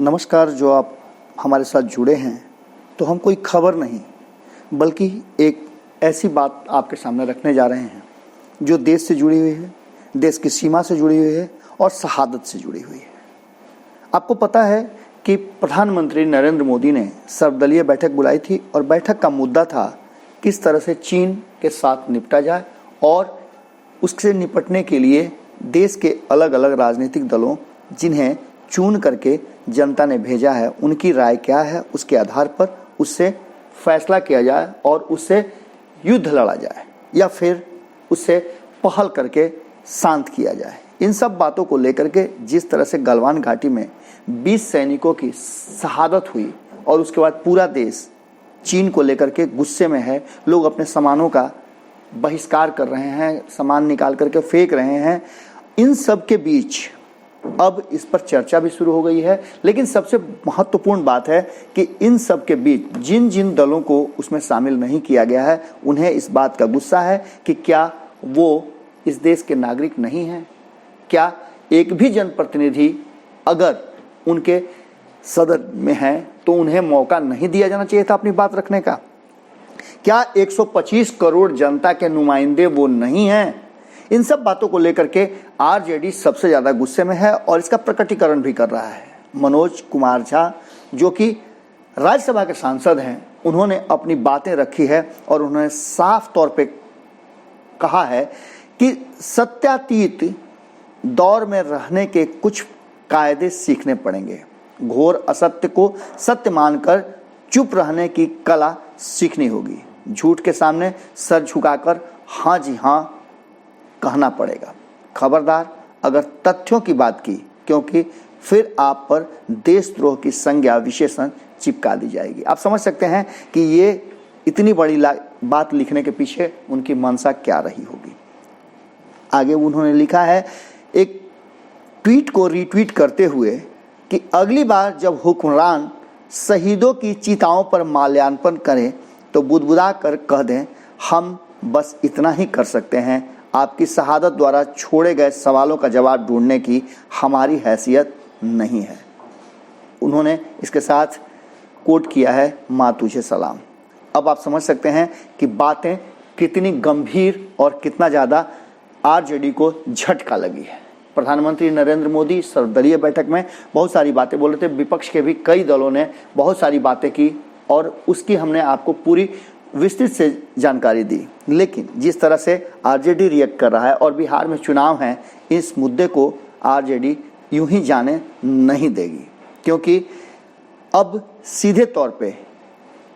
नमस्कार। जो आप हमारे साथ जुड़े हैं तो हम कोई खबर नहीं बल्कि एक ऐसी बात आपके सामने रखने जा रहे हैं जो देश से जुड़ी हुई है, देश की सीमा से जुड़ी हुई है और शहादत से जुड़ी हुई है। आपको पता है कि प्रधानमंत्री नरेंद्र मोदी ने सर्वदलीय बैठक बुलाई थी और बैठक का मुद्दा था किस तरह से चीन के साथ निपटा जाए और उससे निपटने के लिए देश के अलग अलग राजनीतिक दलों जिन्हें चुन करके जनता ने भेजा है उनकी राय क्या है, उसके आधार पर उससे फैसला किया जाए और उससे युद्ध लड़ा जाए या फिर उससे पहल करके शांत किया जाए। इन सब बातों को लेकर के जिस तरह से गलवान घाटी में 20 सैनिकों की शहादत हुई और उसके बाद पूरा देश चीन को लेकर के गुस्से में है, लोग अपने सामानों का बहिष्कार कर रहे हैं, सामान निकाल करके फेंक रहे हैं। इन सब के बीच अब इस पर चर्चा भी शुरू हो गई है, लेकिन सबसे महत्वपूर्ण बात है कि इन सब के बीच जिन जिन दलों को उसमें शामिल नहीं किया गया है उन्हें इस बात का गुस्सा है कि क्या वो इस देश के नागरिक नहीं हैं। क्या एक भी जनप्रतिनिधि अगर उनके सदन में है तो उन्हें मौका नहीं दिया जाना चाहिए था अपनी बात रखने का। क्या 125 करोड़ जनता के नुमाइंदे वो नहीं हैं। इन सब बातों को लेकर के आरजेडी सबसे ज्यादा गुस्से में है और इसका प्रकटीकरण भी कर रहा है। मनोज कुमार झा जो कि राज्यसभा के सांसद हैं, उन्होंने अपनी बातें रखी है और उन्होंने साफ तौर पे कहा है कि सत्यातीत दौर में रहने के कुछ कायदे सीखने पड़ेंगे। घोर असत्य को सत्य मानकर चुप रहने की कला सीखनी होगी। झूठ के सामने सर झुकाकर हाँ जी हाँ कहना पड़ेगा। खबरदार अगर तथ्यों की बात की, क्योंकि फिर आप पर देशद्रोह की संज्ञा विशेषण चिपका दी जाएगी। आप समझ सकते हैं कि ये इतनी बड़ी बात लिखने के पीछे उनकी मंशा क्या रही होगी। आगे उन्होंने लिखा है एक ट्वीट को रीट्वीट करते हुए कि अगली बार जब हुक्मरान शहीदों की चिताओं पर माल्यार्पण करें तो बुदबुदा कर कह दें हम बस इतना ही कर सकते हैं, आपकी शहादत द्वारा छोड़े गए सवालों का जवाब ढूंढने की हमारी हैसियत नहीं है। उन्होंने इसके साथ कोट किया है माँ तुझे सलाम। अब आप समझ सकते हैं कि बातें कितनी गंभीर और कितना ज़्यादा आरजेडी को झटका लगी है। प्रधानमंत्री नरेंद्र मोदी सर्वदलीय बैठक में बहुत सारी बातें बोले थे, विपक्ष के भी कई दलों ने बहुत सारी बातें की और उसकी हमने आपको पूरी विस्तृत से जानकारी दी। लेकिन जिस तरह से आरजेडी रिएक्ट कर रहा है और बिहार में चुनाव हैं, इस मुद्दे को आरजेडी यूं ही जाने नहीं देगी, क्योंकि अब सीधे तौर पे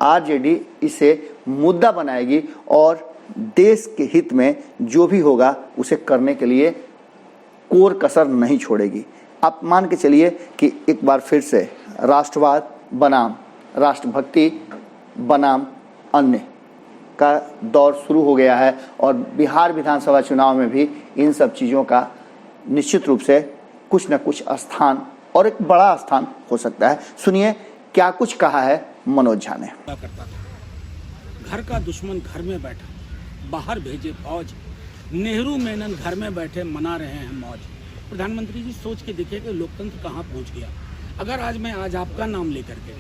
आरजेडी इसे मुद्दा बनाएगी और देश के हित में जो भी होगा उसे करने के लिए कोर कसर नहीं छोड़ेगी। आप मान के चलिए कि एक बार फिर से राष्ट्रवाद बनाम राष्ट्रभक्ति बनाम अन्य का दौर शुरू हो गया है और बिहार विधानसभा चुनाव में भी इन सब चीज़ों का निश्चित रूप से कुछ न कुछ स्थान और एक बड़ा स्थान हो सकता है। सुनिए क्या कुछ कहा है मनोज झा ने। घर का दुश्मन घर में बैठा, बाहर भेजे फौज, नेहरू मेनन घर में बैठे मना रहे हैं मौज। प्रधानमंत्री जी सोच के देखिए कि लोकतंत्र कहाँ पहुँच गया। अगर आज मैं आपका नाम लेकर के,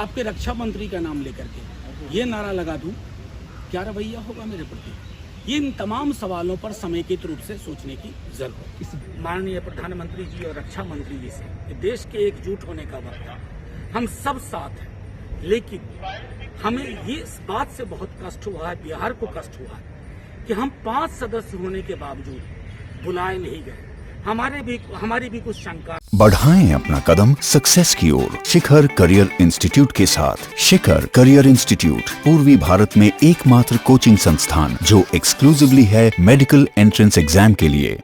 आपके रक्षा मंत्री का नाम लेकर के ये नारा लगा दूं, क्या रवैया होगा मेरे प्रति। ये इन तमाम सवालों पर समेकित रूप से सोचने की जरूरत है। माननीय प्रधानमंत्री जी और रक्षा मंत्री जी से देश के एकजुट होने का वक्त है। हम सब साथ हैं, लेकिन हमें ये इस बात से बहुत कष्ट हुआ है, बिहार को कष्ट हुआ है कि हम 5 सदस्य होने के बावजूद बुलाए नहीं गए। हमारी भी कुछ शंका। बढ़ाएं अपना कदम सक्सेस की ओर शिखर करियर इंस्टीट्यूट के साथ। शिखर करियर इंस्टीट्यूट पूर्वी भारत में एकमात्र कोचिंग संस्थान जो एक्सक्लूसिवली है मेडिकल एंट्रेंस एग्जाम के लिए।